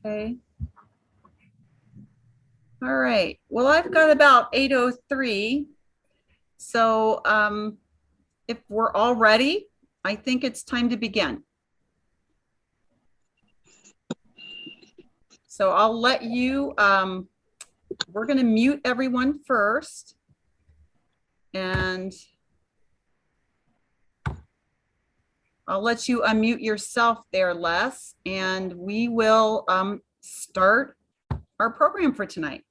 Okay. All right. Well, I've got about 8:03. So if we're all ready, I think it's time to begin. So I'll let you, we're going to mute everyone first. And I'll let you unmute yourself there, Les, and we will start our program for tonight.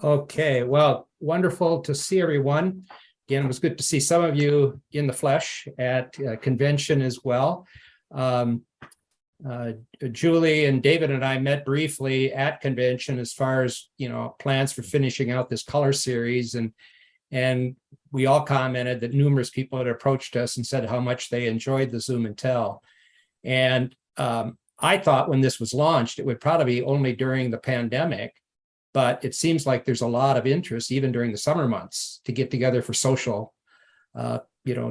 Okay, well, wonderful to see everyone. Again, it was good to see some of you in the flesh at convention as well. Julie and David and I met briefly at convention as far as, plans for finishing out this color series. And we all commented that numerous people had approached us and said how much they enjoyed the Zoom and Tell. And I thought when this was launched, it would probably be only during the pandemic. But it seems like there's a lot of interest, even during the summer months, to get together for social,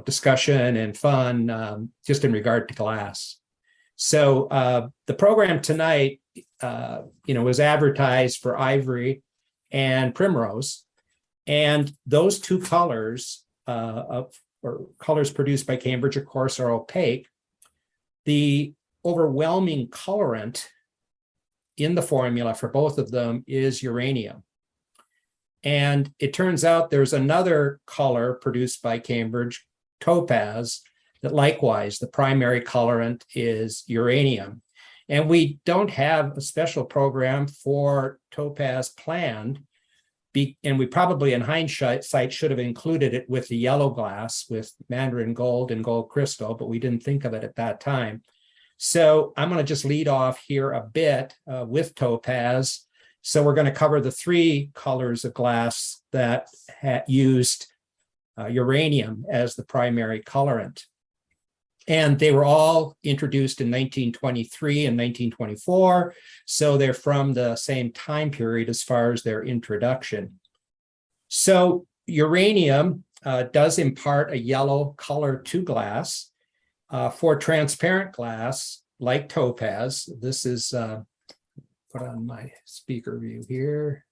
discussion and fun, just in regard to glass. So the program tonight, was advertised for Ivory and Primrose, and those two colors, or colors produced by Cambridge, of course, are opaque. The overwhelming colorant in the formula for both of them is uranium. And it turns out there's another color produced by Cambridge, topaz, that likewise the primary colorant is uranium. And we don't have a special program for topaz planned, and we probably in hindsight should have included it with the yellow glass with mandarin gold and gold crystal, but we didn't think of it at that time. So I'm going to just lead off here a bit with topaz. So we're going to cover the three colors of glass that used uranium as the primary colorant. And they were all introduced in 1923 and 1924. So they're from the same time period as far as their introduction. So uranium does impart a yellow color to glass. For transparent glass, like topaz, this is, put on my speaker view here.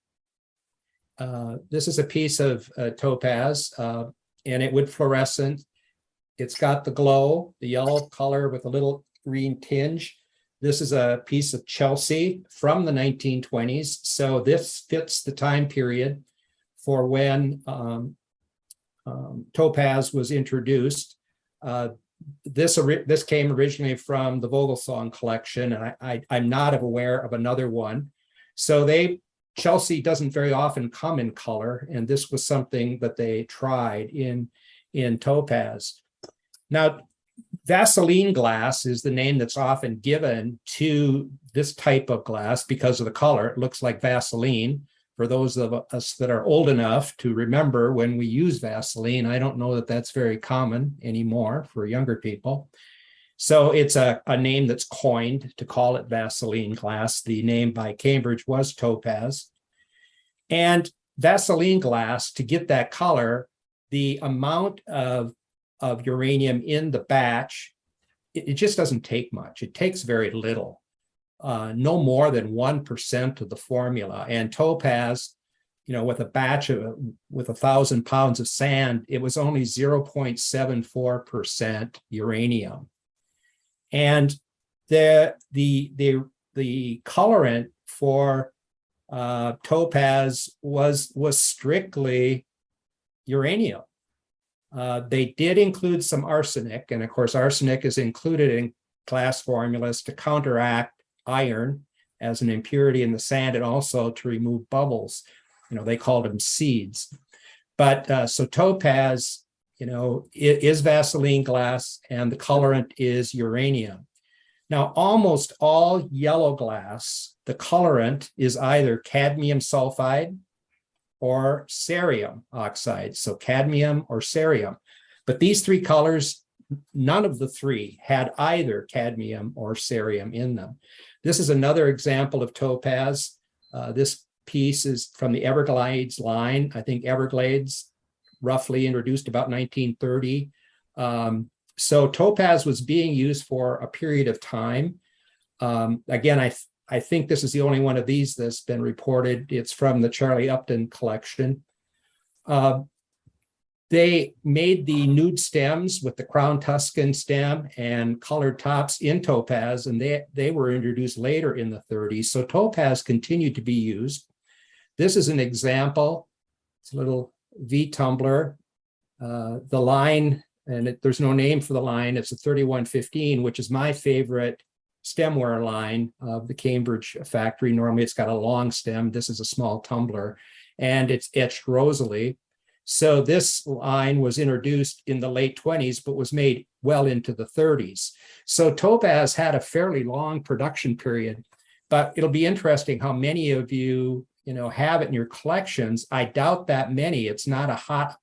This is a piece of topaz, and it would fluorescent. It's got the glow, the yellow color with a little green tinge. This is a piece of Chelsea from the 1920s. So this fits the time period for when topaz was introduced. This came originally from the Vogelsong collection, and I'm not aware of another one. So Chelsea doesn't very often come in color, and this was something that they tried in topaz. Now, Vaseline glass is the name that's often given to this type of glass because of the color. It looks like Vaseline. For those of us that are old enough to remember when we use Vaseline, I don't know that that's very common anymore for younger people. So it's a name that's coined to call it Vaseline glass. The name by Cambridge was topaz. And Vaseline glass, to get that color, the amount of uranium in the batch, it just doesn't take much. It takes very little. No more than 1% of the formula. And topaz, with a batch with 1,000 pounds of sand, it was only 0.74% uranium. And the colorant for topaz was strictly uranium. They did include some arsenic, and of course, arsenic is included in glass formulas to counteract iron as an impurity in the sand, and also to remove bubbles. They called them seeds. But so topaz, is Vaseline glass, and the colorant is uranium. Now, almost all yellow glass, the colorant is either cadmium sulfide or cerium oxide. So cadmium or cerium. But these three colors, none of the three had either cadmium or cerium in them. This is another example of topaz. This piece is from the Everglades line. I think Everglades roughly introduced about 1930. So topaz was being used for a period of time. Again, I think this is the only one of these that's been reported. It's from the Charlie Upton collection. They made the nude stems with the crown Tuscan stem and colored tops in topaz, and they were introduced later in the 30s. So topaz continued to be used. This is an example. It's a little V tumbler. The line, and there's no name for the line, it's a 3115, which is my favorite stemware line of the Cambridge factory. Normally it's got a long stem. This is a small tumbler, and it's etched rosily. So this line was introduced in the late 20s, but was made well into the 30s. So topaz had a fairly long production period, but it'll be interesting how many of you, have it in your collections. I doubt that many. It's not a hot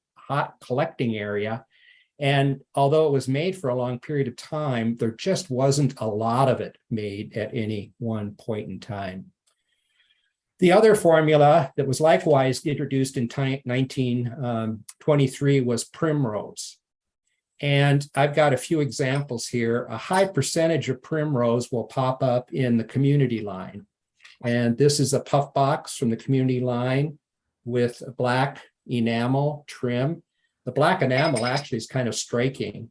collecting area. And although it was made for a long period of time, there just wasn't a lot of it made at any one point in time. The other formula that was likewise introduced in 1923 was Primrose. And I've got a few examples here. A high percentage of Primrose will pop up in the community line. And this is a puff box from the community line with a black enamel trim. The black enamel actually is kind of striking,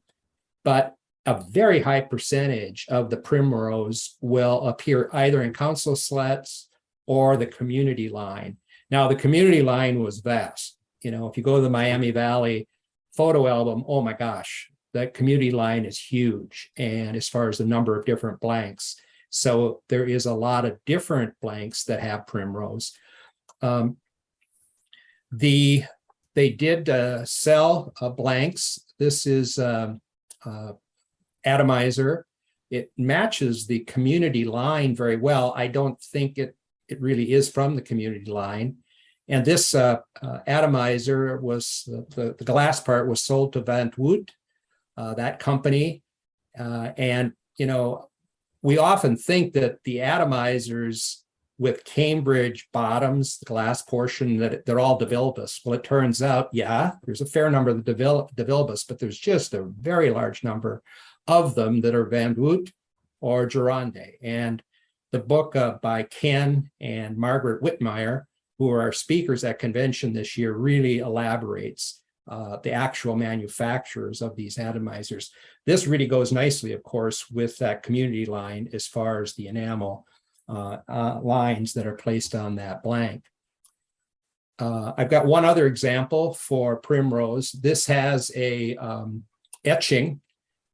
but a very high percentage of the Primrose will appear either in council slats or the community line. Now, the community line was vast. If you go to the Miami Valley photo album, oh my gosh, that community line is huge. And as far as the number of different blanks, so there is a lot of different blanks that have Primrose. They did sell blanks. This is atomizer. It matches the community line very well. I don't think it really is from the community line. And this atomizer was, the glass part was sold to Van Woot, that company. We often think that the atomizers with Cambridge bottoms, the glass portion, that they're all Devilbus. Well, it turns out, yeah, there's a fair number of the Devilbus, but there's just a very large number of them that are Van Woot or Gironde. And the book by Ken and Margaret Whitmire, who are our speakers at convention this year, really elaborates the actual manufacturers of these atomizers. This really goes nicely, of course, with that community line as far as the enamel lines that are placed on that blank. I've got one other example for Primrose. This has a etching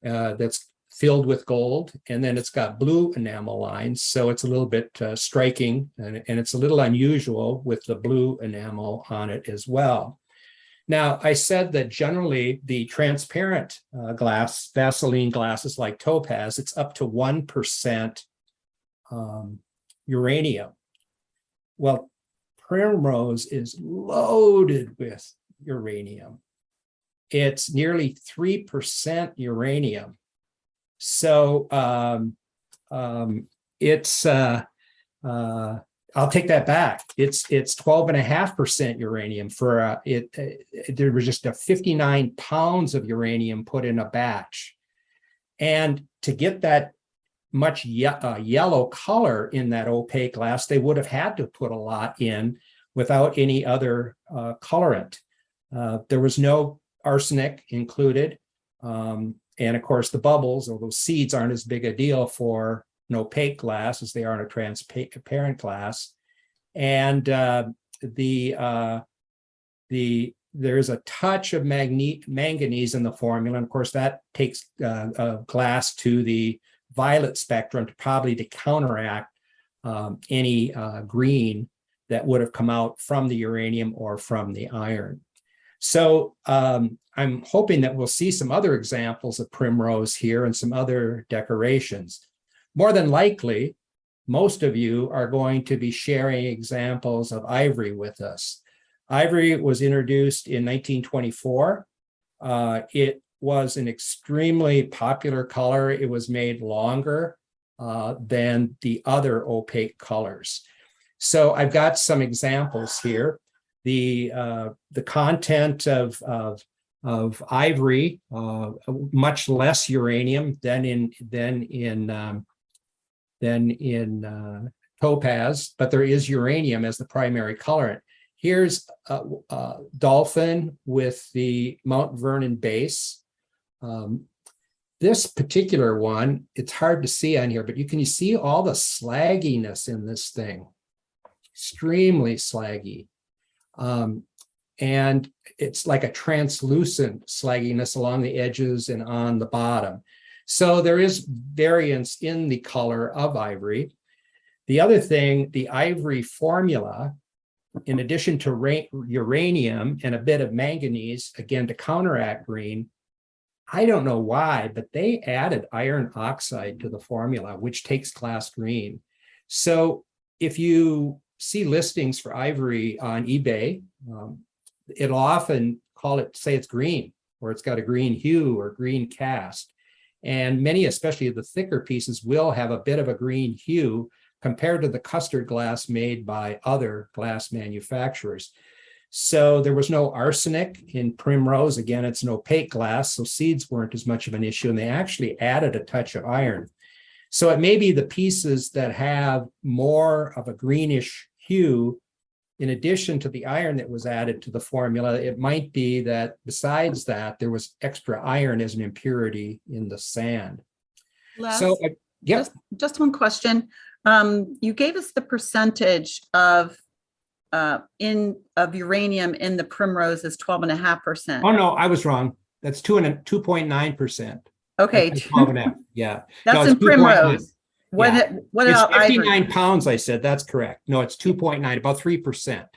that's filled with gold, and then it's got blue enamel lines, so it's a little bit striking, and it's a little unusual with the blue enamel on it as well. Now, I said that generally the transparent glass, Vaseline glasses like topaz, it's up to 1% uranium. Well, Primrose is loaded with uranium. It's nearly 3% uranium. So I'll take that back. It's 12.5% uranium for there was just 59 pounds of uranium put in a batch. And to get that much yellow color in that opaque glass, they would have had to put a lot in without any other colorant. There was no arsenic included. And of course, the bubbles or those seeds aren't as big a deal for an opaque glass as they are in a transparent glass. And there's a touch of manganese in the formula. And of course, that takes glass to the violet spectrum to counteract any green that would have come out from the uranium or from the iron. So I'm hoping that we'll see some other examples of Primrose here and some other decorations. More than likely, most of you are going to be sharing examples of ivory with us. Ivory was introduced in 1924. It was an extremely popular color. It was made longer than the other opaque colors. So I've got some examples here. The content of ivory, much less uranium than in topaz, but there is uranium as the primary colorant. Here's dolphin with the Mount Vernon base. This particular one, it's hard to see on here, but you see all the slagginess in this thing. Extremely slaggy. And it's like a translucent slagginess along the edges and on the bottom. So there is variance in the color of ivory. The other thing, the ivory formula, in addition to uranium and a bit of manganese, again, to counteract green, I don't know why, but they added iron oxide to the formula, which takes glass green. So if you see listings for ivory on eBay, it'll often call it, say it's green, or it's got a green hue or green cast. And many, especially the thicker pieces, will have a bit of a green hue compared to the custard glass made by other glass manufacturers. So there was no arsenic in Primrose. Again, it's an opaque glass, so seeds weren't as much of an issue, and they actually added a touch of iron. So it may be the pieces that have more of a greenish hue, in addition to the iron that was added to the formula. It might be that besides that, there was extra iron as an impurity in the sand. Les, So, yeah. just one question. You gave us the percentage of uranium in the Primrose is 12.5%. Oh, no, I was wrong. That's 2.9%. Okay. That's 12.5. Yeah. That's No, in it's 2.9. Primrose. What, Yeah. what It's about 59 ivory? pounds, I said. That's correct. No, it's 2.9, about 3%.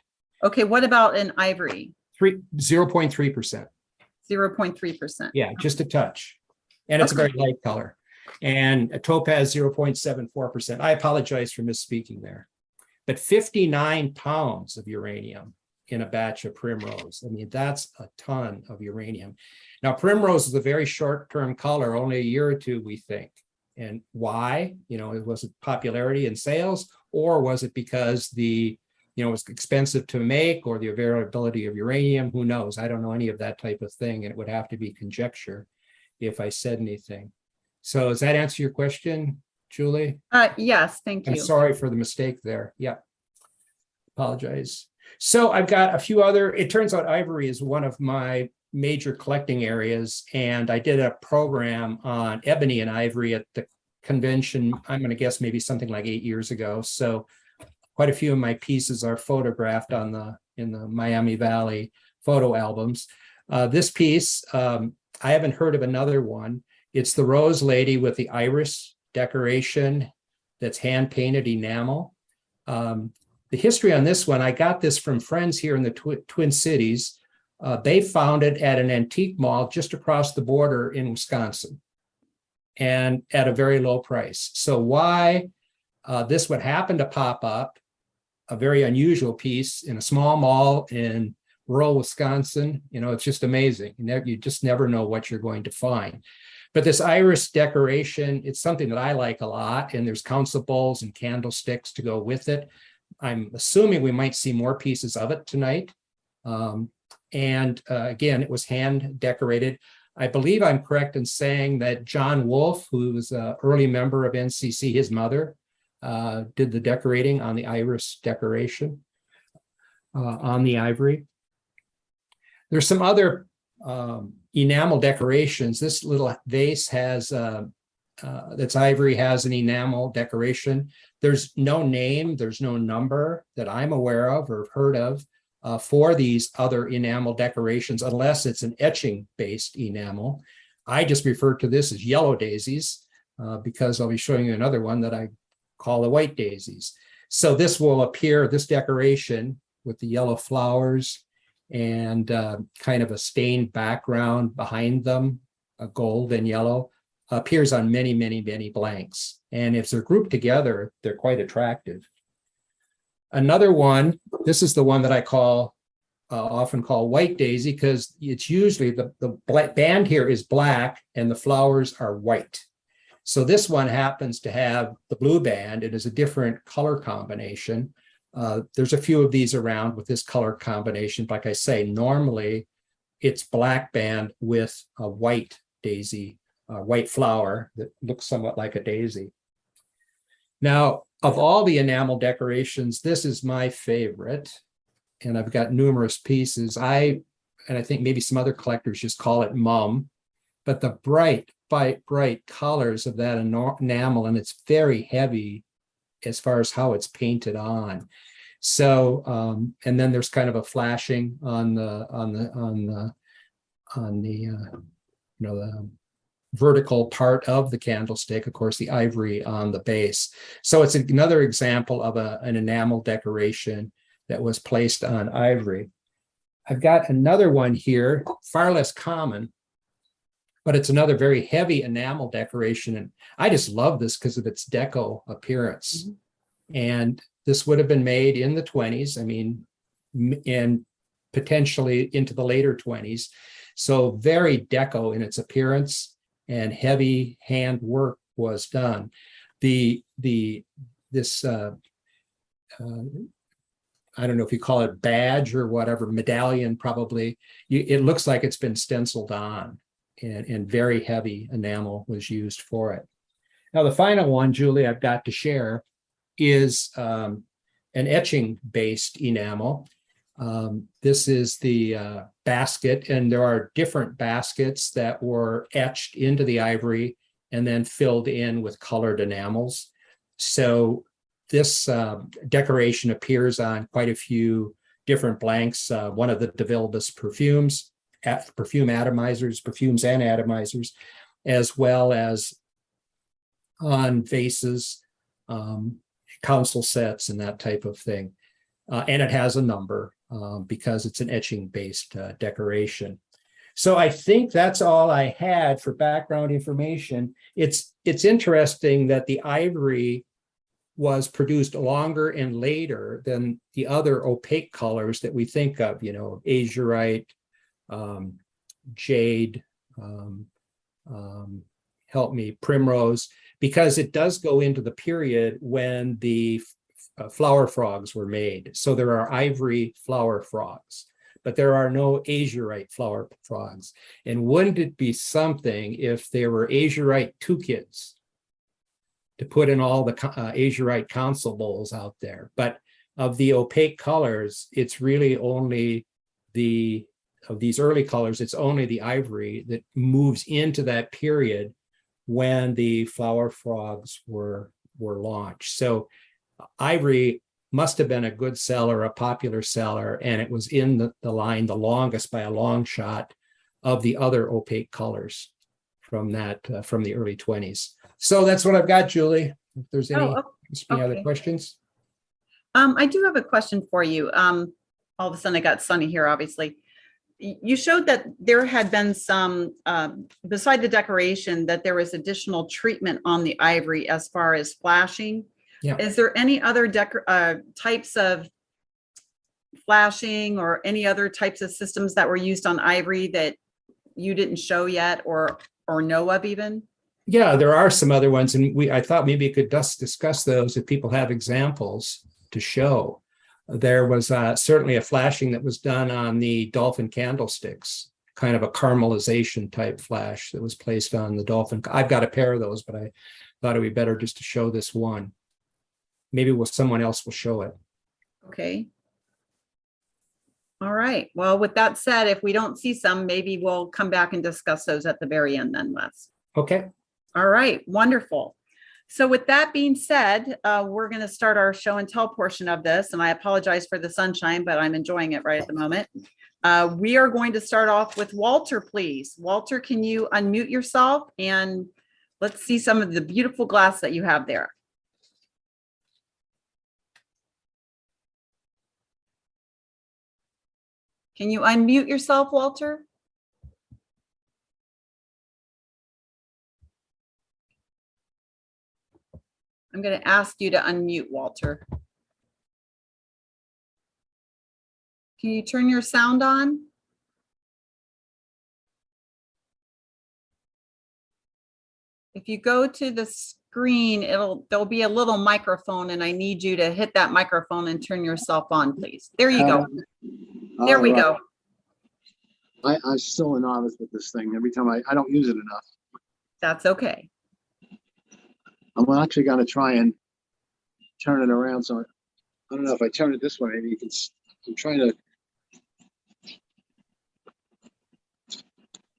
Okay, what about in ivory? 0.3%. 0.3%. Yeah, just a touch. And it's a Okay. very light color. And a topaz, 0.74%. I apologize for misspeaking there. But 59 pounds of uranium in a batch of Primrose. I mean, that's a ton of uranium. Now, Primrose is a very short-term color, only a year or two, we think. And why? Was it popularity in sales, or was it because it was expensive to make, or the availability of uranium? Who knows? I don't know any of that type of thing, and it would have to be conjecture if I said anything. So does that answer your question, Julie? Yes, thank I'm you. sorry for the mistake there. Yeah. Apologize. So I've got a few other, it turns out ivory is one of my major collecting areas, and I did a program on ebony and ivory at the convention. I'm going to guess maybe something like 8 years ago. So quite a few of my pieces are photographed in the Miami Valley photo albums. This piece, I haven't heard of another one. It's the Rose Lady with the iris decoration that's hand painted enamel. The history on this one, I got this from friends here in the Twin Cities. They found it at an antique mall just across the border in Wisconsin, and at a very low price. So why this would happen to pop up, a very unusual piece in a small mall in rural Wisconsin, it's just amazing. You just never know what you're going to find. But this iris decoration, it's something that I like a lot, and there's council bowls and candlesticks to go with it. I'm assuming we might see more pieces of it tonight. Again, it was hand decorated. I believe I'm correct in saying that John Wolfe, who was an early member of NCC, his mother, did the decorating on the iris decoration on the ivory. There's some other enamel decorations. This little vase has that's ivory, has an enamel decoration. There's no name, there's no number that I'm aware of or heard of for these other enamel decorations, unless it's an etching-based enamel. I just refer to this as yellow daisies because I'll be showing you another one that I call the white daisies. So this will appear, this decoration with the yellow flowers and kind of a stained background behind them, a gold and yellow, appears on many, many, many blanks. And if they're grouped together, they're quite attractive. Another one, this is the one that I often call white daisy, because it's usually the band here is black and the flowers are white. So this one happens to have the blue band. It is a different color combination. There's a few of these around with this color combination. Like I say, normally it's black band with a white daisy, white flower that looks somewhat like a daisy. Now, of all the enamel decorations, this is my favorite. And I've got numerous pieces. And I think maybe some other collectors just call it mum, but the bright colors of that enamel, and it's very heavy as far as how it's painted on. So, and then there's kind of a flashing on the the vertical part of the candlestick, of course, the ivory on the base. So it's another example of an enamel decoration that was placed on ivory. I've got another one here, far less common, but it's another very heavy enamel decoration. And I just love this because of its deco appearance. Mm-hmm. And this would have been made in the 20s, I mean, and potentially into the later 20s. So very deco in its appearance, and heavy hand work was done. This I don't know if you call it badge or whatever, medallion probably. It looks like it's been stenciled on, and very heavy enamel was used for it. Now, the final one, Julie, I've got to share is an etching-based enamel. This is the basket, and there are different baskets that were etched into the ivory and then filled in with colored enamels. So this decoration appears on quite a few different blanks. One of the De Vilbius perfumes and atomizers, as well as on vases, council sets, and that type of thing. And it has a number because it's an etching-based decoration. So I think that's all I had for background information. It's interesting that the ivory was produced longer and later than the other opaque colors that we think of, azurite, jade, primrose, because it does go into the period when the flower frogs were made. So there are ivory flower frogs, but there are no azurite flower frogs. And wouldn't it be something if there were azurite toucans to put in all the azurite council bowls out there? But of the opaque colors, it's really only of these early colors, it's only the ivory that moves into that period when the flower frogs were launched. So ivory must have been a good seller, a popular seller, and it was in the line the longest by a long shot of the other opaque colors from the early 20s. So that's what I've got, Julie. If there's any other questions. I do have a question for you. All of a sudden I got sunny here, obviously. You showed that there had been some, beside the decoration, that there was additional treatment on the ivory as far as flashing. Yeah. Is there any other types of flashing or any other types of systems that were used on ivory that you didn't show yet or know of even? Yeah, there are some other ones, and I thought maybe you could just discuss those if people have examples to show. There was certainly a flashing that was done on the dolphin candlesticks, kind of a caramelization type flash that was placed on the dolphin. I've got a pair of those, but I thought it'd be better just to show this one. Maybe someone else will show it. Okay. All right. Well, with that said, if we don't see some, maybe we'll come back and discuss those at the very end then, Les. Okay. All right. Wonderful. So with that being said, we're going to start our show and tell portion of this. And I apologize for the sunshine, but I'm enjoying it right at the moment. We are going to start off with Walter, please. Walter, can you unmute yourself? And let's see some of the beautiful glass that you have there. Can you unmute yourself, Walter? I'm going to ask you to unmute, Walter. Can you turn your sound on? If you go to the screen, there'll be a little microphone, and I need you to hit that microphone and turn yourself on, please. There you go. There we go. I'm still a novice with this thing. Every time I don't use it enough. That's okay. I'm actually going to try and turn it around. So I don't know if I turn it this way, maybe you can, I'm trying to.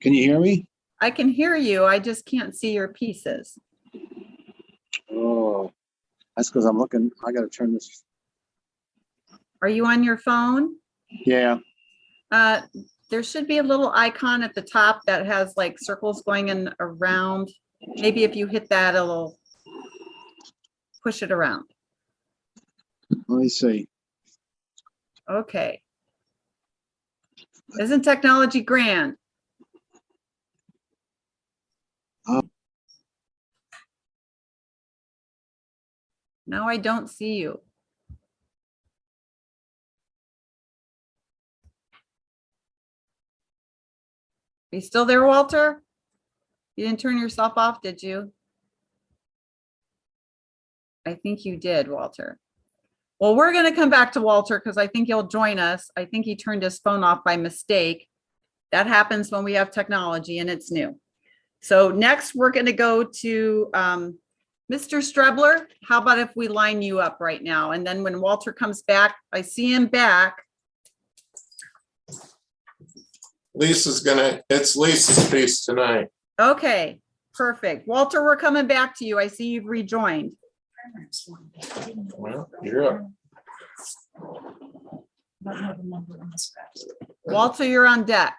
Can you hear me? I can hear you. I just can't see your pieces. Oh, that's because I'm looking, I gotta turn this. Are you on your phone? Yeah, There should be a little icon at the top that has like circles going in around. Maybe if you hit that, it'll push it around. let me see. Okay. Isn't technology grand? Now I don't see you. Are you still there, Walter? You didn't turn yourself off, did you? I think you did, Walter. Well, we're going to come back to Walter because I think he'll join us. I think he turned his phone off by mistake. That happens when we have technology and it's new. So next we're going to go to Mr. Strebler. How about if we line you up right now? And then when Walter comes back, I see him back. It's Lisa's piece tonight. Okay, perfect. Walter, we're coming back to you. I see you've rejoined. Well, you're up. Walter, you're on deck.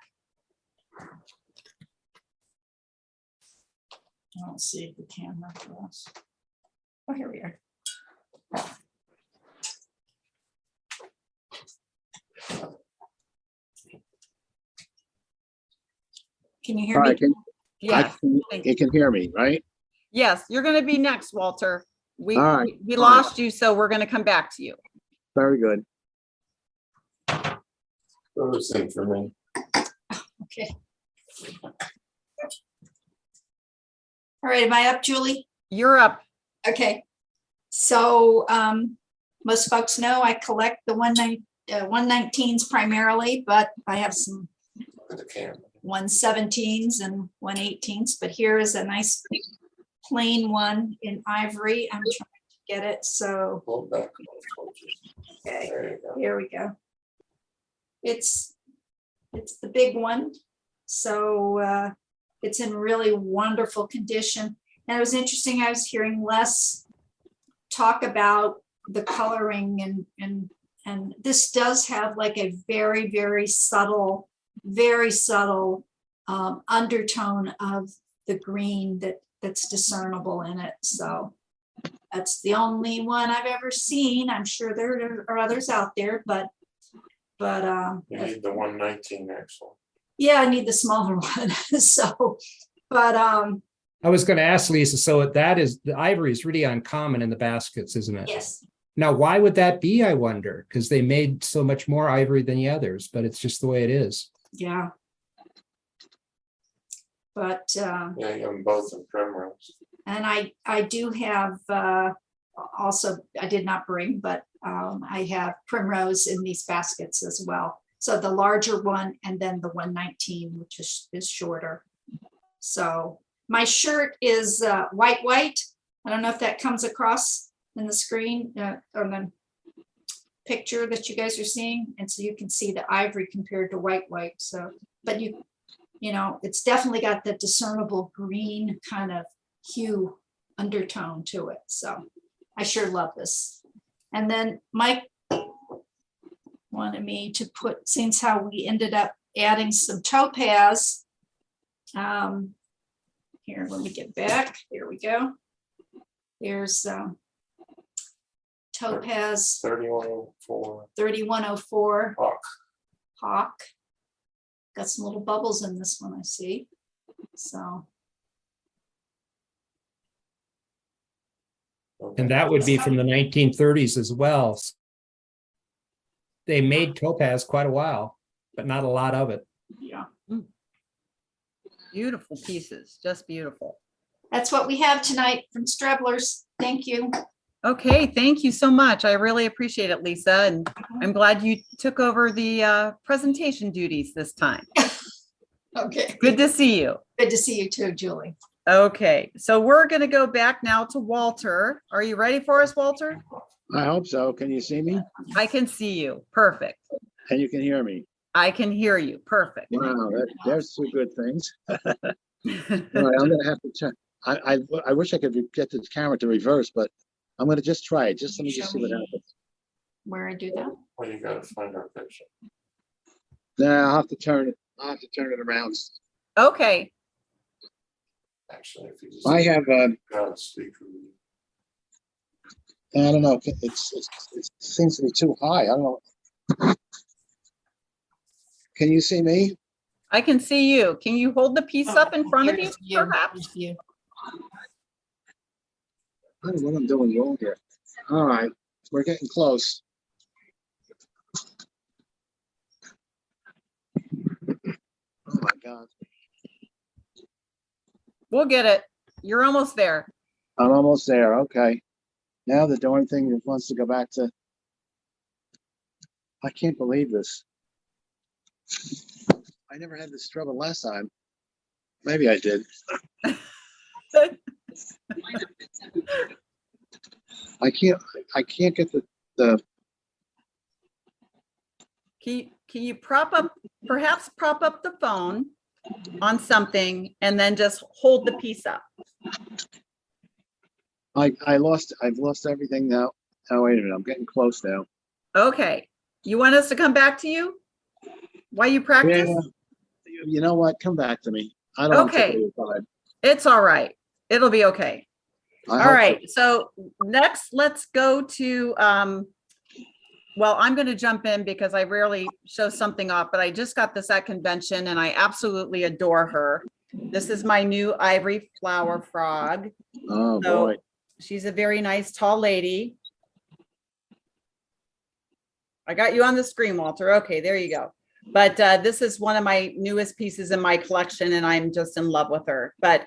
I don't see the camera for us. Oh, here we are. Can you hear All me? right, Yes, you can hear me, right? yes, you're going to be next, Walter. We All right. we lost you, so we're going to come back to you. Very good. Those thing for me. Okay. All right, am I up, Julie? You're up. Okay. So most folks know I collect the 119s primarily, but I have some Look at the camera. 117s and 118s, but here is a nice plain one in ivory. I'm trying to get it. So, Hold back. okay, There you go. here we go. It's the big one. So it's in really wonderful condition. And it was interesting, I was hearing Les talk about the coloring and this does have like a very, very subtle undertone of the green that's discernible in it. So that's the only one I've ever seen. I'm sure there are others out there, but You need the 119 actually. yeah, I need the smaller one. So, but I was going to ask Lisa, so that is, the ivory is really uncommon in the baskets, isn't it? yes, Now, why would that be, I wonder? Because they made so much more ivory than the others, but it's just the way it is. yeah. But Yeah, you have them both in Primrose. and I do have also, I did not bring, but I have Primrose in these baskets as well. So the larger one and then the 119, which is shorter. So my shirt is white. I don't know if that comes across in the screen or the picture that you guys are seeing. And so you can see the ivory compared to white. So, but you know, it's definitely got the discernible green kind of hue undertone to it. So I sure love this. And then Mike wanted me to put, since how we ended up adding some topaz. Here, let me get back. There we go. There's topaz 3104. 3104 Hawk. Hawk. Got some little bubbles in this one, I see. So, And that would be from the 1930s as well. They made topaz quite a while, but not a lot of it. yeah, Beautiful pieces, just beautiful. that's what we have tonight from Strebler's. Thank you. Okay, thank you so much. I really appreciate it, Lisa. And I'm glad you took over the presentation duties this time. Okay. Good to see you. Good to see you too, Julie. Okay, so we're going to go back now to Walter. Are you ready for us, Walter? I hope so. Can you see me? I can see you. Perfect. And you can hear me? I can hear you. Perfect. Wow, there's two good things. All right, I'm gonna have to check. I wish I could get the camera to reverse, but I'm gonna just try it. Just let me just see what happens. Where I do that? Well, you gotta find our picture. Now I'll have to turn it. I'll have to turn it around. Okay. Actually, if you just. I have Gotta speak. I don't know. It seems to be too high. I don't know. Can you see me? I can see you. Can you hold the piece up in front of you, Here's perhaps? here's you. I don't know what I'm doing wrong here. All right, we're getting close. Oh my God. We'll get it. You're almost there. I'm almost there. Okay. Now the darn thing wants to go back to. I can't believe this. I never had this trouble last time. Maybe I did. I can't get the Can you perhaps prop up the phone on something and then just hold the piece up? I've lost everything now. Oh, wait a minute. I'm getting close now. Okay. You want us to come back to you while you practice? Yeah. You know what? Come back to me. I don't want to Okay. take your time. It's all right. It'll be okay. I All hope right. So next, let's go to, well, I'm going to jump in because I rarely show something off, but I just got this at convention and I absolutely adore her. This is my new ivory flower frog. Oh, So boy. she's a very nice tall lady. I got you on the screen, Walter. Okay, there you go. But this is one of my newest pieces in my collection and I'm just in love with her. But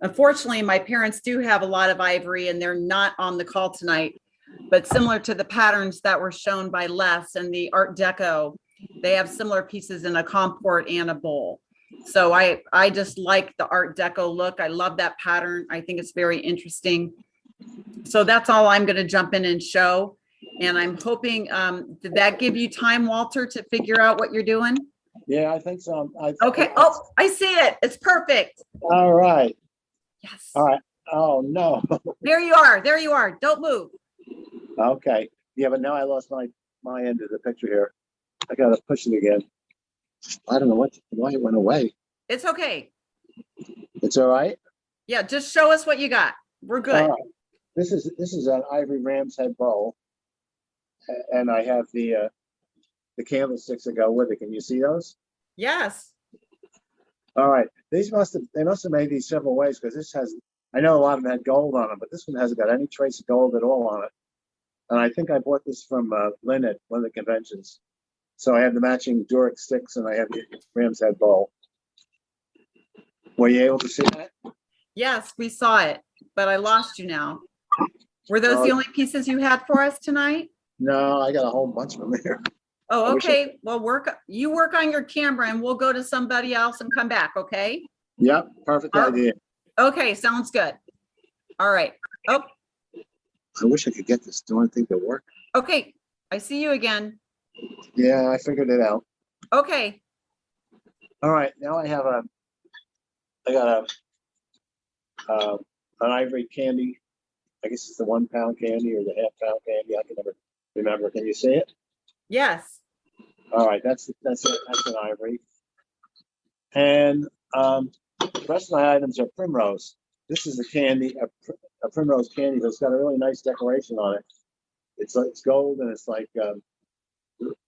unfortunately, my parents do have a lot of ivory and they're not on the call tonight. But similar to the patterns that were shown by Les and the Art Deco, they have similar pieces in a comport and a bowl. So I just like the Art Deco look. I love that pattern. I think it's very interesting. So that's all I'm going to jump in and show. And I'm hoping, did that give you time, Walter, to figure out what you're doing? Yeah, I think so. Okay. Oh, I see it. It's perfect. All right. Yes. All right. Oh, no. There you are. There you are. Don't move. Okay. Yeah, but now I lost my end of the picture here. I got to push it again. I don't know why it went away. It's okay. It's all right. Yeah, just show us what you got. We're good. All right. This is an ivory ram's head bowl, and I have the candlesticks that go with it. Can you see those? Yes. All right. They must have made these several ways because this has. I know a lot of them had gold on them, but this one hasn't got any trace of gold at all on it. And I think I bought this from Lynn at one of the conventions. So I have the matching Durick sticks and I have the ram's head bowl. Were you able to see that? Yes, we saw it, but I lost you now. Were those the only pieces you had for us tonight? No, I got a whole bunch of them here. Oh, okay. Well, you work on your camera and we'll go to somebody else and come back, okay? Yep, perfect idea. Okay, sounds good. All right. Oh, I wish I could get this darn thing to work. okay. I see you again. Yeah, I figured it out. Okay. All right, now I got an ivory candy. I guess it's the 1 pound candy or the half-pound candy. I can never remember. Can you see it? Yes. All right, that's an ivory. And the rest of my items are primrose. This is a candy, a primrose candy that's got a really nice decoration on it. It's gold and it's like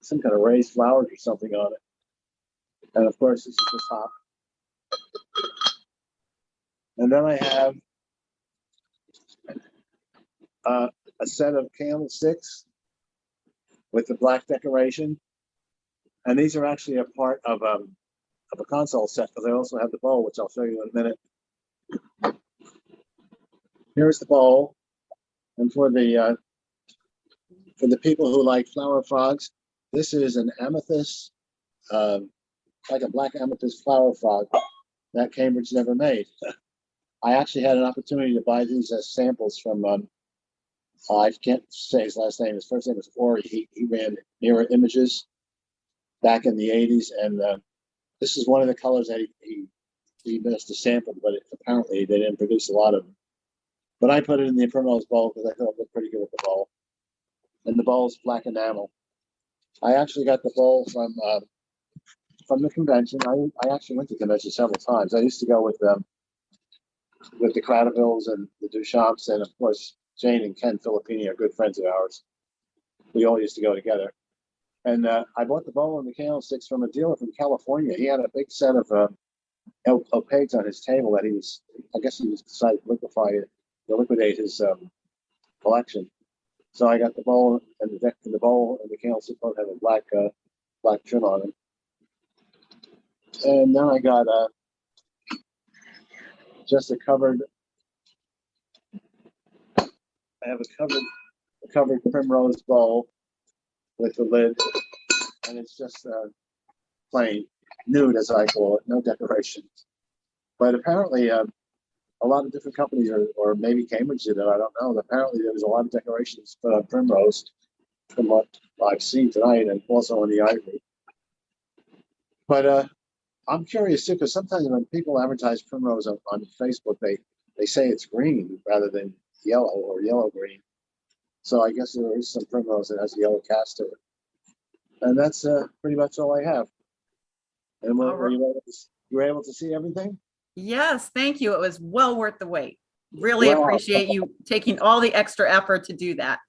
some kind of raised flowers or something on it. And of course, this is the top. And then I have a set of candlesticks with the black decoration. And these are actually a part of a console set, because I also have the bowl, which I'll show you in a minute. Here's the bowl. And for the people who like flower frogs, this is an amethyst, like a black amethyst flower frog that Cambridge never made. I actually had an opportunity to buy these as samples from I can't say his last name. His first name was Ori. He ran Mirror Images back in the 80s. And this is one of the colors that he missed a sample, but apparently they didn't produce a lot of them. But I put it in the Primrose bowl because I thought it looked pretty good with the bowl. And the bowl is black enamel. I actually got the bowl from the convention. I actually went to convention several times. I used to go with the Cradavilles and the Duchamps, and of course Jane and Ken Filippini are good friends of ours. We all used to go together. And I bought the bowl and the candlesticks from a dealer from California. He had a big set of opaques on his table that I guess he was decided to liquidate his collection. So I got the bowl and the bowl and the candlestick both have a black trim on them. And then I got just a covered. I have a covered Primrose bowl with the lid, and it's just plain nude, as I call it, no decorations. But apparently, a lot of different companies, or maybe Cambridge did it, I don't know. Apparently, there was a lot of decorations put on Primrose from what I've seen tonight, and also on the Ivory. But I'm curious too, because sometimes when people advertise Primrose on Facebook, they say it's green rather than yellow or yellow green. So I guess there is some Primrose that has a yellow cast to it. And that's pretty much all I have. And were you able to see everything? Yes, thank you. It was well worth the wait. Really Wow. appreciate you taking all the extra effort to do that.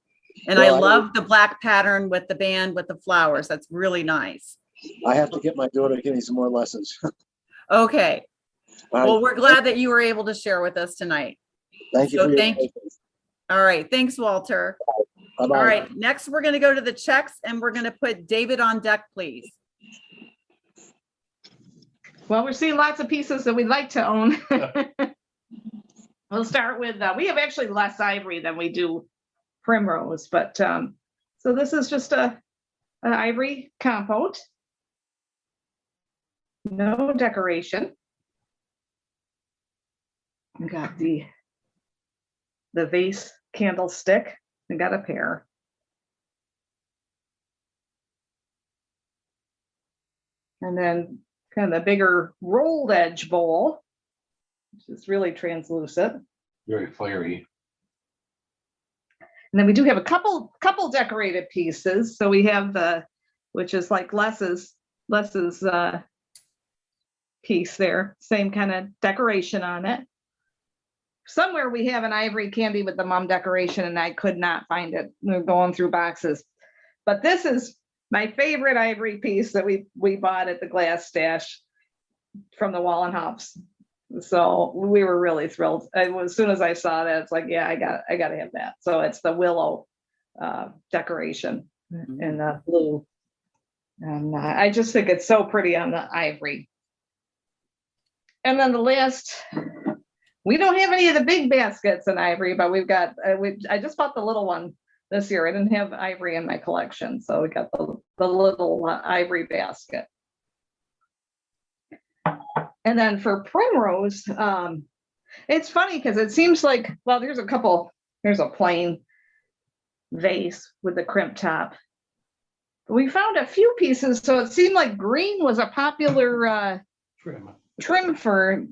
And Well, I love the black pattern with the band with the flowers. That's really nice. I have to get my daughter to give me some more lessons. Okay. All Well, right. we're glad that you were able to share with us tonight. Thank you so for your thank you. patience. All right. Thanks, Walter. Bye-bye. All right. Next, we're going to go to the checks and we're going to put David on deck, please. Well, we're seeing lots of pieces that we'd like to own. We'll start with, we have actually less Ivory than we do Primrose, but so this is just an Ivory compote. No decoration. We got the vase candlestick. We got a pair. And then kind of the bigger rolled edge bowl, which is really translucent. Very fiery. And then we do have a couple decorated pieces. So we have which is like Les's piece there, same kind of decoration on it. Somewhere we have an Ivory candy with the mum decoration and I could not find it. We're going through boxes, but this is my favorite Ivory piece that we bought at the Glass Stash from the Wallenhoffs. So we were really thrilled. As soon as I saw that, it's like, yeah, I got to have that. So it's the willow decoration in the blue, and I just think it's so pretty on the Ivory. And then the last, we don't have any of the big baskets in Ivory, but we've got, I just bought the little one this year. I didn't have Ivory in my collection. So we got the little Ivory basket. And then for Primrose, it's funny because it seems like, well, there's a plain vase with the crimp top. But we found a few pieces, so it seemed like green was a popular trim for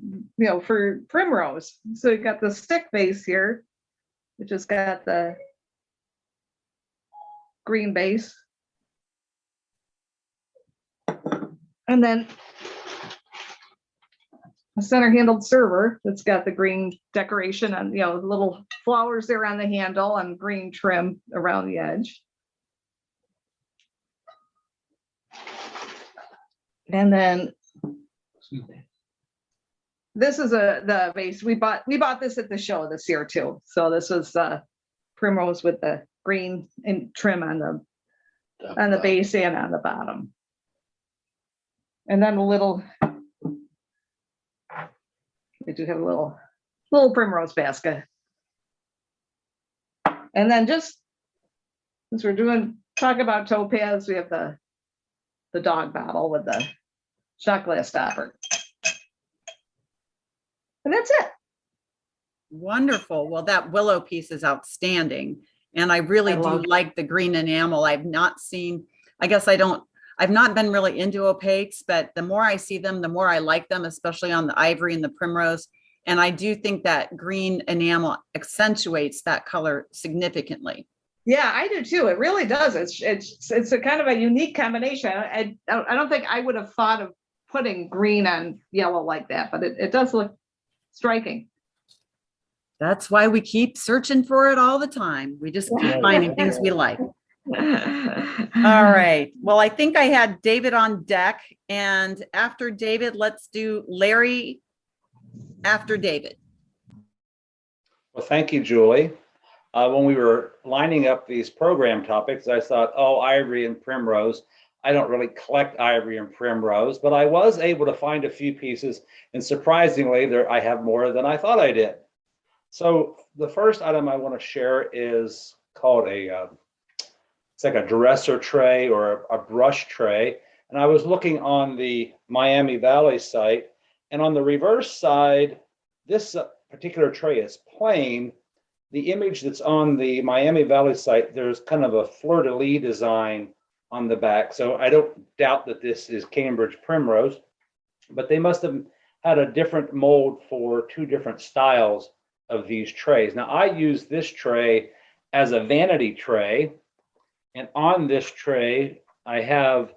Primrose. So you got the stick base here, which has got the green base. And then a center handled server that's got the green decoration and little flowers there on the handle and green trim around the edge. And then this is the vase we bought this at the show this year too. So this was Primrose with the green and trim on the base and on the bottom. And then we do have a little Primrose basket. And then just since we're talk about topaz, we have the dog bottle with the shot glass stopper. And that's it. Wonderful. Well, that willow piece is outstanding. And I really I do love- like the green enamel. I've not seen, I guess I've not been really into opaques, but the more I see them, the more I like them, especially on the ivory and the primrose. And I do think that green enamel accentuates that color significantly. Yeah, I do too. It really does. It's a kind of a unique combination. I don't think I would have thought of putting green on yellow like that, but it does look striking. That's why we keep searching for it all the time. We just keep finding things we like. All right. Well, I think I had David on deck, and after David, let's do Larry after David. Well, thank you, Julie. When we were lining up these program topics, I thought, oh, Ivory and Primrose. I don't really collect Ivory and Primrose, but I was able to find a few pieces, and surprisingly, I have more than I thought I did. So the first item I want to share is called it's like a dresser tray or a brush tray. And I was looking on the Miami Valley site, and on the reverse side, this particular tray is plain. The image that's on the Miami Valley site, there's kind of a fleur-de-lis design on the back. So I don't doubt that this is Cambridge Primrose, but they must have had a different mold for two different styles of these trays. Now I use this tray as a vanity tray, and on this tray, I have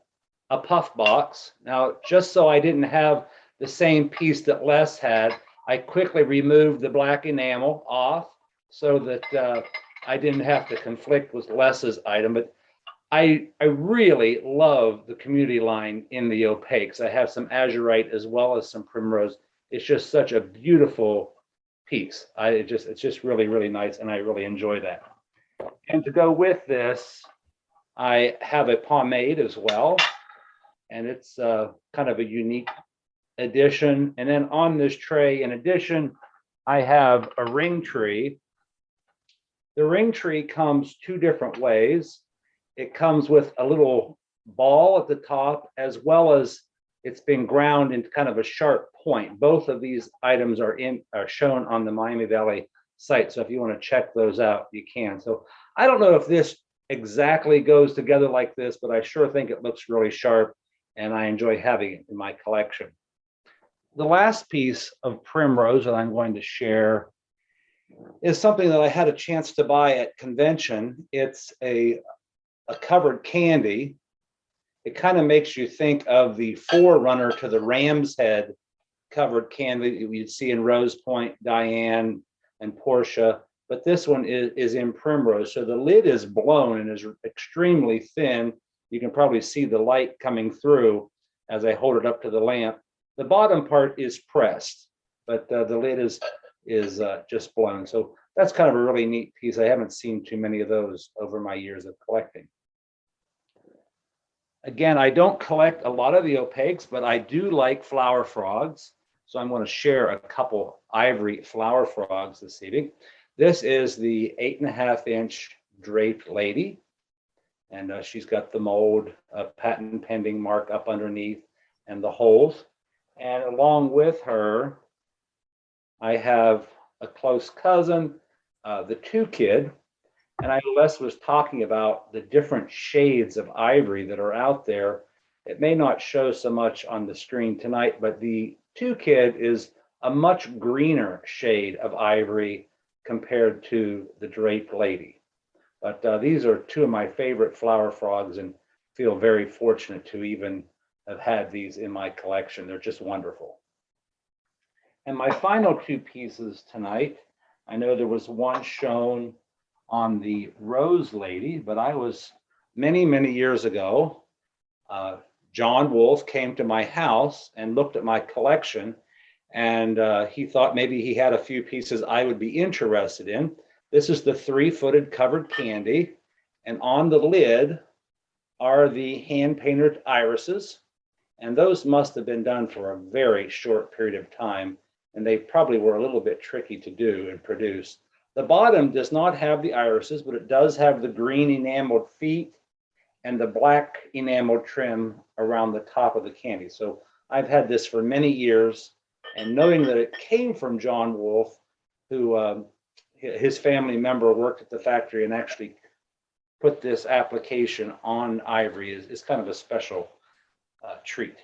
a puff box. Now, just so I didn't have the same piece that Les had, I quickly removed the black enamel off so that I didn't have to conflict with Les's item. But I really love the community line in the opaques. I have some azurite as well as some primrose. It's just such a beautiful piece. It's just really, really nice, and I really enjoy that. And to go with this, I have a pomade as well, and it's kind of a unique addition. And then on this tray, in addition, I have a ring tree. The ring tree comes two different ways. It comes with a little ball at the top, as well as it's been ground into kind of a sharp point. Both of these items are shown on the Miami Valley site. So if you want to check those out, you can. So I don't know if this exactly goes together like this, but I sure think it looks really sharp, and I enjoy having it in my collection. The last piece of primrose that I'm going to share is something that I had a chance to buy at convention. It's a covered candy. It kind of makes you think of the forerunner to the ram's head covered candy you'd see in Rose Point, Diane, and Portia. But this one is in primrose. So the lid is blown and is extremely thin. You can probably see the light coming through as I hold it up to the lamp. The bottom part is pressed, but the lid is just blown. So that's kind of a really neat piece. I haven't seen too many of those over my years of collecting. Again, I don't collect a lot of the opaques, but I do like flower frogs. So I'm going to share a couple ivory flower frogs this evening. This is the 8.5-inch draped lady, and she's got the mold, patent pending mark up underneath, and the holes. And along with her, I have a close cousin, the 2 Kid. And I know Les was talking about the different shades of ivory that are out there. It may not show so much on the screen tonight, but the 2 Kid is a much greener shade of ivory compared to the draped lady. But these are 2 of my favorite flower frogs, and feel very fortunate to even have had these in my collection. They're just wonderful. And my final 2 pieces tonight, I know there was one shown on the Rose Lady, but I was many, many years ago, John Wolfe came to my house and looked at my collection, and he thought maybe he had a few pieces I would be interested in. This is the 3-footed covered candy, and on the lid are the hand-painted irises, and those must have been done for a very short period of time, and they probably were a little bit tricky to do and produce. The bottom does not have the irises, but it does have the green enameled feet and the black enameled trim around the top of the candy. So I've had this for many years, and knowing that it came from John Wolfe, who his family member worked at the factory and actually put this application on ivory is kind of a special treat.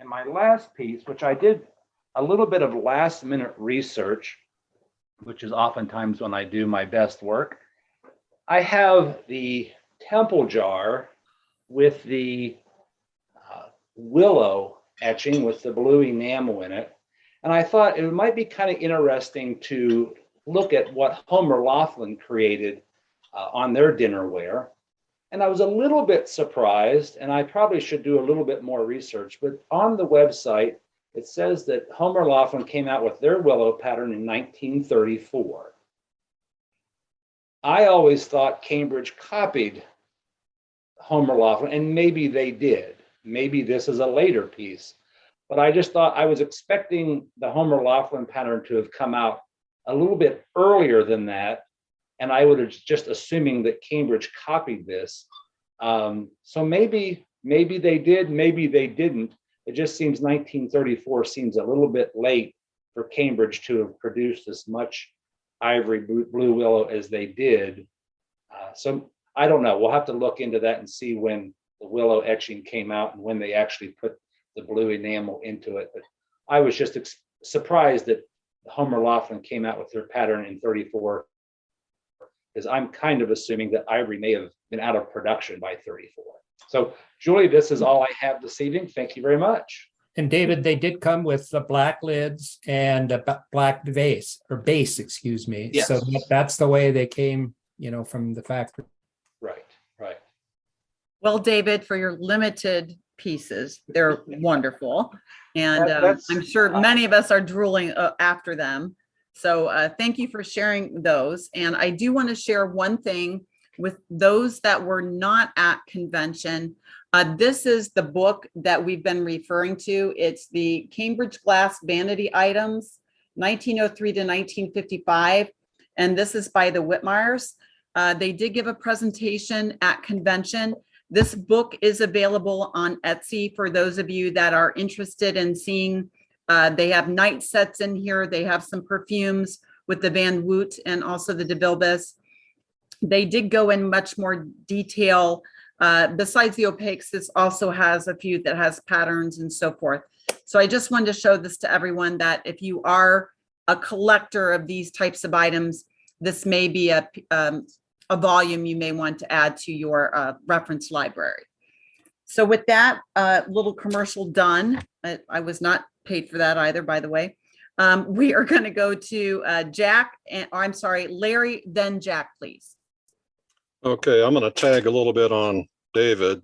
And my last piece, which I did a little bit of last minute research, which is oftentimes when I do my best work, I have the temple jar with the willow etching with the blue enamel in it. And I thought it might be kind of interesting to look at what Homer Laughlin created on their dinnerware. And I was a little bit surprised, and I probably should do a little bit more research, but on the website, it says that Homer Laughlin came out with their willow pattern in 1934. I always thought Cambridge copied Homer Laughlin, and maybe they did. Maybe this is a later piece, but I just thought I was expecting the Homer Laughlin pattern to have come out a little bit earlier than that. And I would have just assuming that Cambridge copied this. So maybe they did, maybe they didn't. It just seems 1934 seems a little bit late for Cambridge to have produced as much ivory blue willow as they did. So I don't know. We'll have to look into that and see when the willow etching came out and when they actually put the blue enamel into it. But I was just surprised that Homer Laughlin came out with their pattern in 34, because I'm kind of assuming that ivory may have been out of production by 34. So Julie, this is all I have this evening. Thank you very much. And David, they did come with the black lids and a black base, excuse me. Yes. So that's the way they came, from the factory. Right. Well, David, for your limited pieces, they're wonderful. And That's- I'm sure many of us are drooling after them. So thank you for sharing those. And I do want to share one thing with those that were not at convention. This is the book that we've been referring to. It's the Cambridge Glass Vanity Items, 1903 to 1955. And this is by the Whitmires. They did give a presentation at convention. This book is available on Etsy for those of you that are interested in seeing. They have night sets in here. They have some perfumes with the Van Woot and also the De Bilbis. They did go in much more detail. Besides the opaques, this also has a few that has patterns and so forth. So I just wanted to show this to everyone that if you are a collector of these types of items, this may be a volume you may want to add to your reference library. So with that little commercial done, I was not paid for that either, by the way. We are going to go to Jack, Larry, then Jack, please. Okay, I'm going to tag a little bit on David.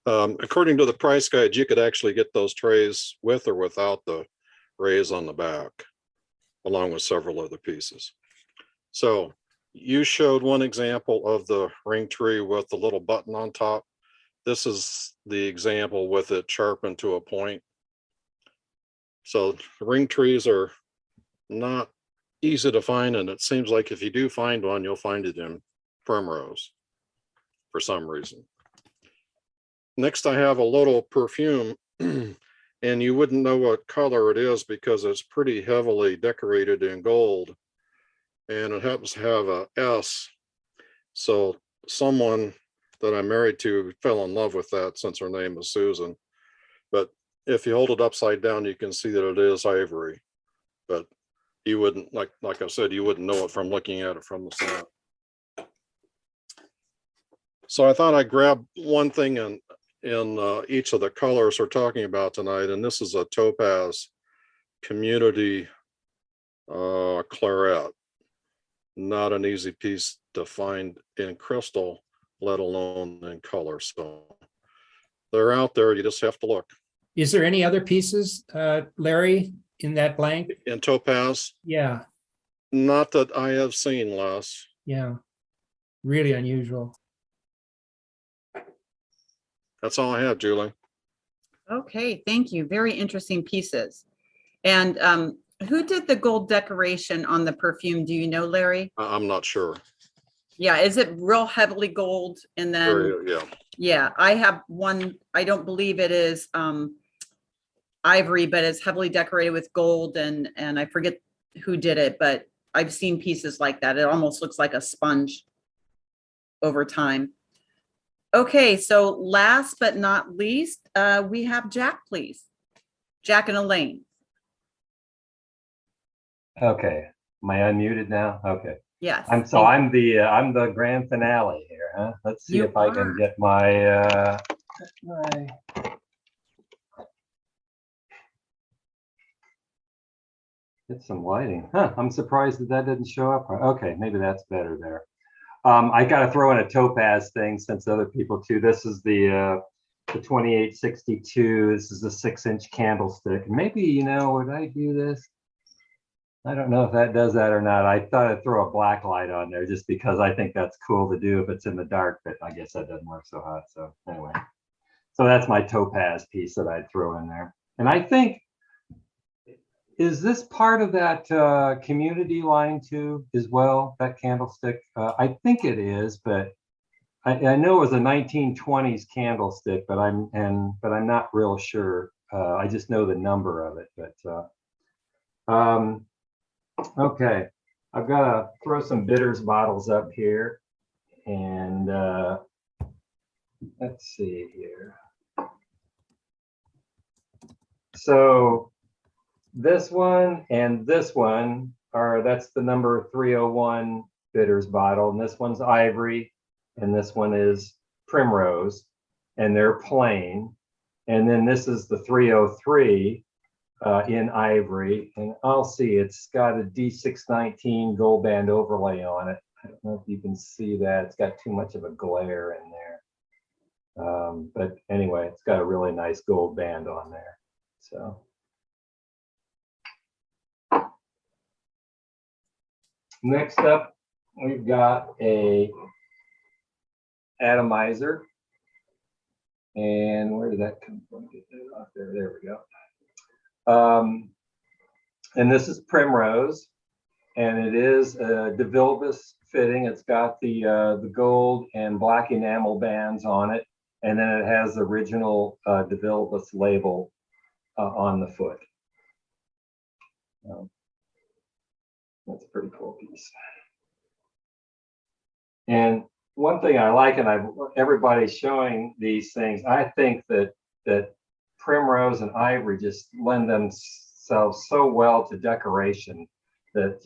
According to the price guide, you could actually get those trays with or without the rays on the back, along with several other pieces. So you showed one example of the ring tree with the little button on top. This is the example with it sharpened to a point. So ring trees are not easy to find, and it seems like if you do find one, you'll find it in Primrose for some reason. Next, I have a little perfume, and you wouldn't know what color it is because it's pretty heavily decorated in gold, and it happens to have a S. So someone that I'm married to fell in love with that since her name is Susan. But if you hold it upside down, you can see that it is ivory. But you wouldn't, like I said, you wouldn't know it from looking at it from the side. So I thought I'd grab one thing in each of the colors we're talking about tonight, and this is a topaz community claret. Not an easy piece to find in crystal, let alone in color. So they're out there, you just have to look. Is there any other pieces, Larry, in that blank? In topaz? Yeah, Not that I have seen, Les. yeah. Really unusual. That's all I have, Julie. Okay, thank you. Very interesting pieces. And who did the gold decoration on the perfume? Do you know, Larry? I'm not sure. Yeah, is it real heavily gold? And then, Yeah. yeah, I have one, I don't believe it is ivory, but it's heavily decorated with gold, and I forget who did it, but I've seen pieces like that. It almost looks like a sponge over time. Okay, so last but not least, we have Jack, please. Jack and Elaine. Okay, am I unmuted now? Okay, Yes. I'm the grand finale here, huh? Let's see You if I are. can get my get some lighting. Huh, I'm surprised that didn't show up. Okay, maybe that's better there. I got to throw in a topaz thing since other people too. This is the 2862. This is a 6-inch candlestick. Maybe, would I do this? I don't know if that does that or not. I thought I'd throw a black light on there just because I think that's cool to do if it's in the dark, but I guess that doesn't work so hot. So anyway, so that's my topaz piece that I'd throw in there. And I think, is this part of that community line too as well, that candlestick? I think it is, but I know it was a 1920s candlestick, but I'm not real sure. I just know the number of it, but okay, I've got to throw some bitters bottles up here, and let's see here. So this one and this one that's the number 301 bitters bottle, and this one's Ivory, and this one is Primrose, and they're plain. And then this is the 303 in Ivory, and I'll see, it's got a D619 gold band overlay on it. I don't know if you can see that. It's got too much of a glare in there. But anyway, it's got a really nice gold band on there. So. Next up, we've got a atomizer. And where did that come from? Get that off there. There we go. And this is Primrose, and it is a DeVilbiss fitting. It's got the gold and black enamel bands on it, and then it has the original DeVilbiss label on the foot. That's a pretty cool piece. And one thing I like, and everybody's showing these things, I think that Primrose and Ivory just lend themselves so well to decoration that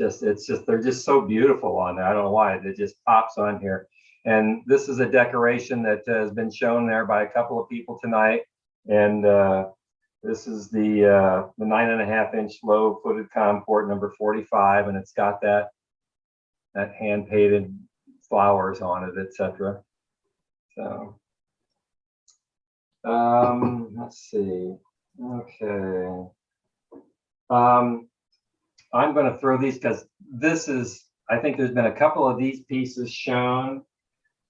they're just so beautiful on there. I don't know why, it just pops on here. And this is a decoration that has been shown there by a couple of people tonight. And this is the 9.5-inch low-footed comport number 45, and it's got that hand painted flowers on it, etc. So let's see. Okay. I'm going to throw these because I think there's been a couple of these pieces shown.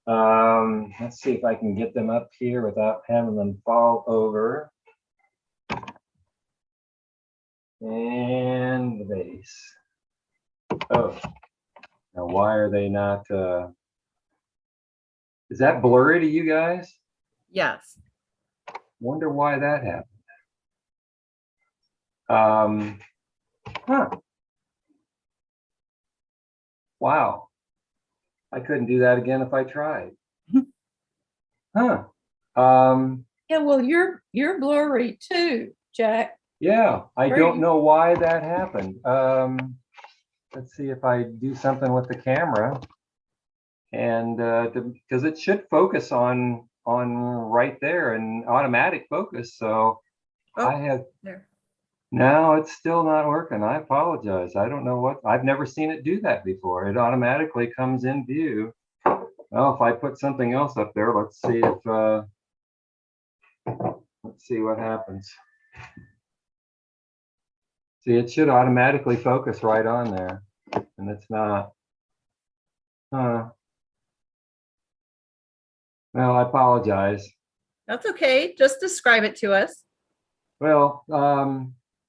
Let's see if I can get them up here without having them fall over. And the base. Oh, now why are they not, is that blurry to you guys? Yes. Wonder why that happened. Huh. Wow. I couldn't do that again if I tried. Huh. Yeah, well, you're blurry too, Jack. Yeah, I don't know why that happened. Let's see if I do something with the camera, and because it should focus on right there and automatic focus. So I have there. No, it's still not working. I apologize. I don't know what, I've never seen it do that before. It automatically comes in view. Well, if I put something else up there, let's see what happens. See, it should automatically focus right on there, and it's not. Well, I apologize. That's okay. Just describe it to us. Well,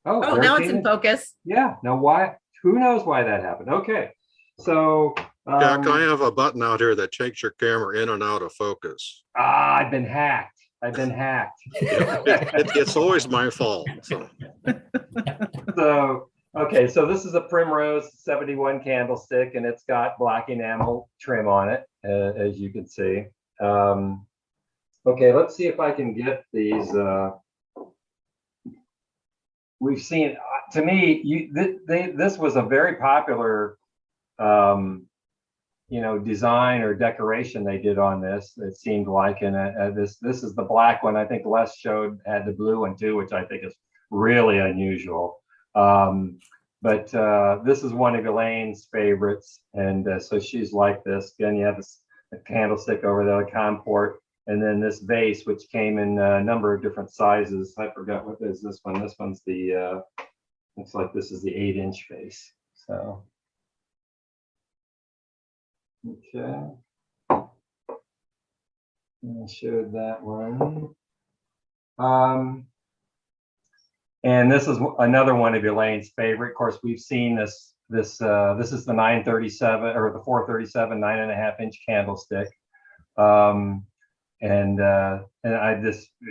Oh, now it's in focus. Yeah. Now why? Who knows why that happened? Okay. So Jack, I have a button out here that takes your camera in and out of focus. I've been hacked. It's It's always my fault. So. Okay, so this is a Primrose 71 candlestick, and it's got black enamel trim on it, as you can see. Okay, let's see if I can get these. We've seen, to me, this was a very popular, design or decoration they did on this. It seemed like, and this is the black one. I think Les had the blue one too, which I think is really unusual. But this is one of Elaine's favorites, and so she's like this. Again, you have this candlestick over there, the comport, and then this vase, which came in a number of different sizes. I forgot what is this one. This one's the looks like this is the 8-inch vase. So okay, I showed that one. And this is another one of Elaine's favorite. Of course, we've seen this. This is the 937 or the 437 9.5-inch candlestick. And I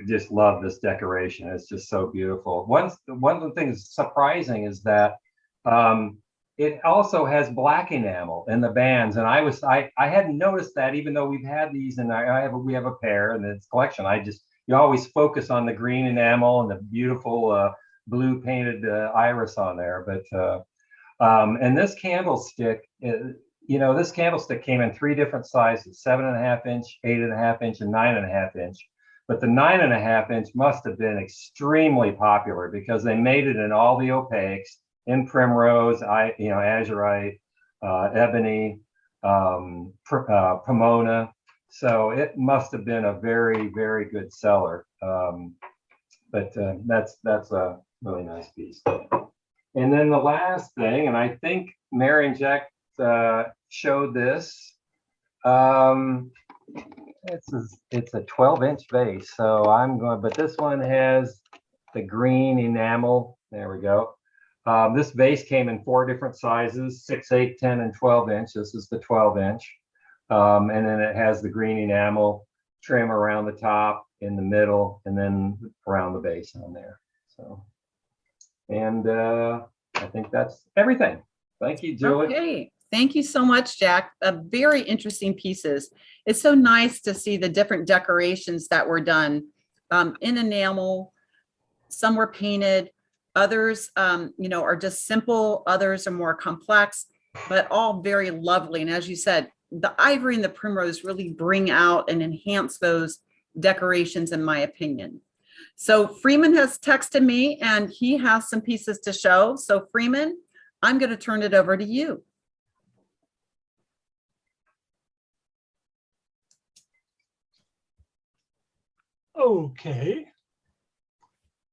just love this decoration. It's just so beautiful. One of the things surprising is that it also has black enamel in the bands, and I hadn't noticed that, even though we've had these, and we have a pair in this collection. You always focus on the green enamel and the beautiful blue painted iris on there, but and this candlestick. This candlestick came in 3 different sizes: 7.5-inch, 8.5-inch, and 9.5-inch. But the 9.5-inch must have been extremely popular because they made it in all the opaques, in Primrose, Azurite, Ebony, Pomona. So it must have been a very, very good seller. But that's a really nice piece. And then the last thing, and I think Mary and Jack showed this. It's a 12-inch vase, so but this one has the green enamel. There we go. This vase came in 4 different sizes: 6, 8, 10, and 12-inch. This is the 12-inch. And then it has the green enamel trim around the top, in the middle, and then around the base on there. So, and I think that's everything. Thank you, Julie. Okay. Thank you so much, Jack. Very interesting pieces. It's so nice to see the different decorations that were done in enamel. Some were painted, others, are just simple. Others are more complex, but all very lovely. And as you said, the ivory and the primrose really bring out and enhance those decorations, in my opinion. So Freeman has texted me and he has some pieces to show. So Freeman, I'm going to turn it over to you. Okay.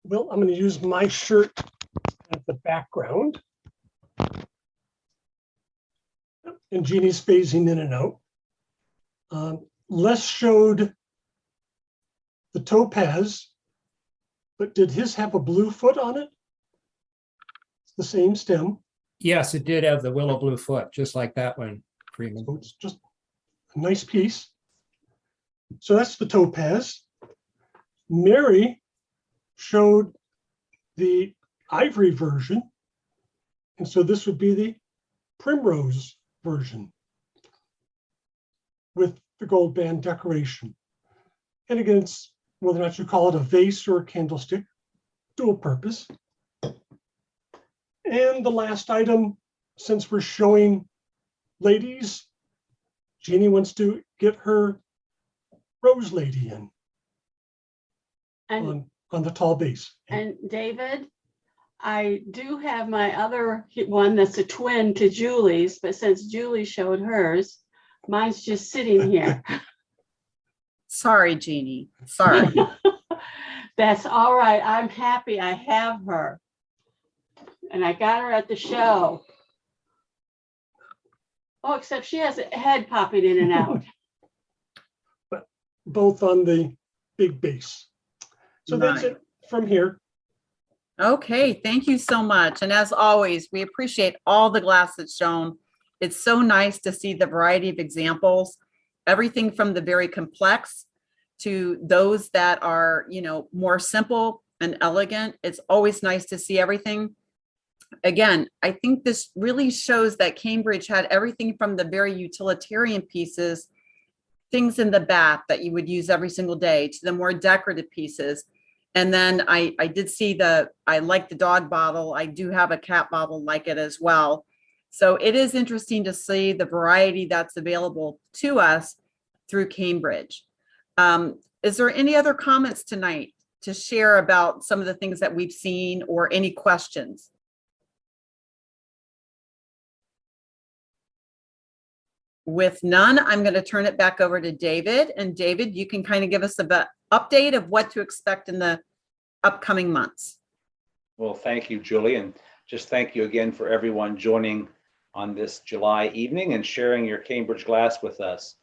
Well, I'm going to use my shirt as the background. And Jeannie's phasing in and out. Les showed the topaz, but did his have a blue foot on it? It's the same stem. Yes, it did have the willow blue foot, just like that one, Freeman. So it's just a nice piece. So that's the topaz. Mary showed the ivory version. And so this would be the primrose version with the gold band decoration. And again, it's whether or not you call it a vase or a candlestick, dual purpose. And the last item, since we're showing ladies, Jeannie wants to get her rose lady in And, on the tall base. and David, I do have my other one that's a twin to Julie's, but since Julie showed hers, mine's just sitting here. Sorry, Jeannie. Sorry. That's all right. I'm happy I have her. And I got her at the show. Oh, except she has a head popping in and out. But both on the big base. So that's Nice. it from here. Okay, thank you so much. And as always, we appreciate all the glass that's shown. It's so nice to see the variety of examples, everything from the very complex to those that are, more simple and elegant. It's always nice to see everything. again, I think this really shows that Cambridge had everything from the very utilitarian pieces, things in the bath that you would use every single day, to the more decorative pieces. And then I did see I like the dog bottle. I do have a cat bottle like it as well. So it is interesting to see the variety that's available to us through Cambridge. Is there any other comments tonight to share about some of the things that we've seen, or any questions? With none, I'm going to turn it back over to David. And David, you can kind of give us an update of what to expect in the upcoming months. Well, thank you, Julie, and just thank you again for everyone joining on this July evening and sharing your Cambridge glass with us.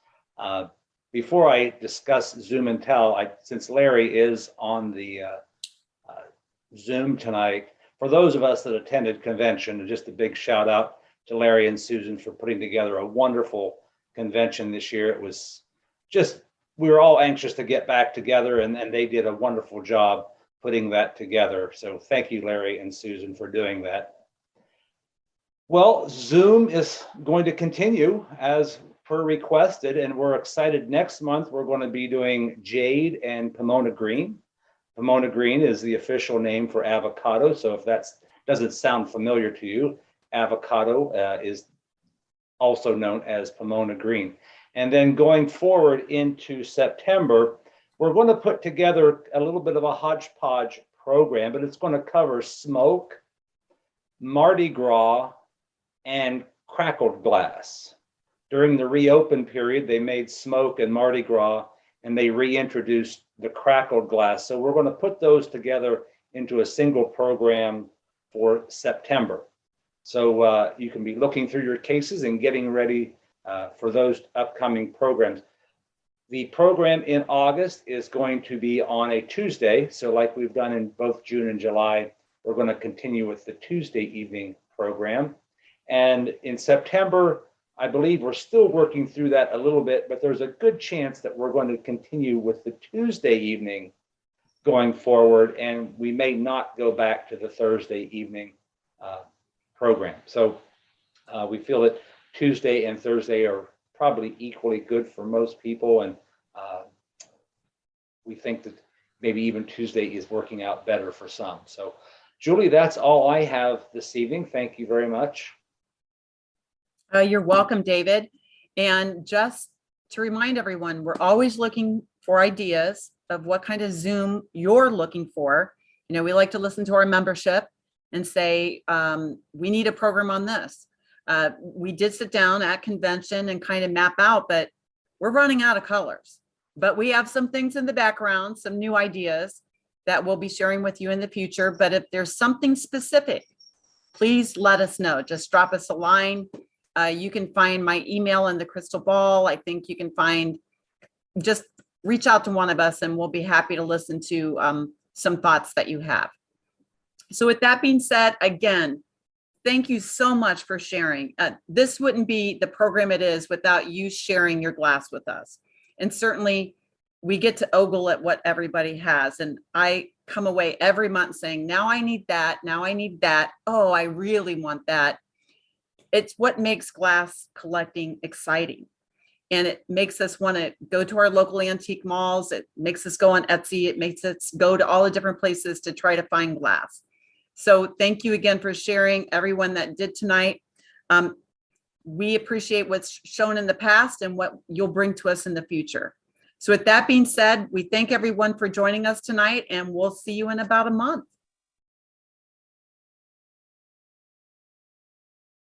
Before I discuss Zoom and Tell, since Larry is on the Zoom tonight, for those of us that attended convention, just a big shout out to Larry and Susan for putting together a wonderful convention this year. It was just, we were all anxious to get back together, and they did a wonderful job putting that together. So thank you, Larry and Susan, for doing that. Well, Zoom is going to continue as per requested, and we're excited. Next month, we're going to be doing Jade and Pomona Green. Pomona Green is the official name for avocado. So if that doesn't sound familiar to you, avocado is also known as Pomona Green. And then going forward into September, we're going to put together a little bit of a hodgepodge program, but it's going to cover smoke, Mardi Gras, and crackled glass. During the reopen period, they made smoke and Mardi Gras, and they reintroduced the crackled glass. So we're going to put those together into a single program for September. So you can be looking through your cases and getting ready for those upcoming programs. The program in August is going to be on a Tuesday. So like we've done in both June and July, we're going to continue with the Tuesday evening program. And in September, I believe we're still working through that a little bit, but there's a good chance that we're going to continue with the Tuesday evening going forward, and we may not go back to the Thursday evening program. So we feel that Tuesday and Thursday are probably equally good for most people, and we think that maybe even Tuesday is working out better for some. So Julie, that's all I have this evening. Thank you very much. You're welcome, David. And just to remind everyone, we're always looking for ideas of what kind of Zoom you're looking for. You know, we like to listen to our membership and say, we need a program on this. We did sit down at convention and kind of map out, but we're running out of colors. But we have some things in the background, some new ideas that we'll be sharing with you in the future. But if there's something specific, please let us know. Just drop us a line. You can find my email in the crystal ball. I think you can find, just reach out to one of us and we'll be happy to listen to some thoughts that you have. So with that being said, again, thank you so much for sharing. This wouldn't be the program it is without you sharing your glass with us. And certainly we get to ogle at what everybody has. And I come away every month saying, now I need that. Now I need that. Oh, I really want that. It's what makes glass collecting exciting. And it makes us want to go to our local antique malls. It makes us go on Etsy. It makes us go to all the different places to try to find glass. So thank you again for sharing, everyone that did tonight. We appreciate what's shown in the past and what you'll bring to us in the future. So with that being said, we thank everyone for joining us tonight, and we'll see you in about a month.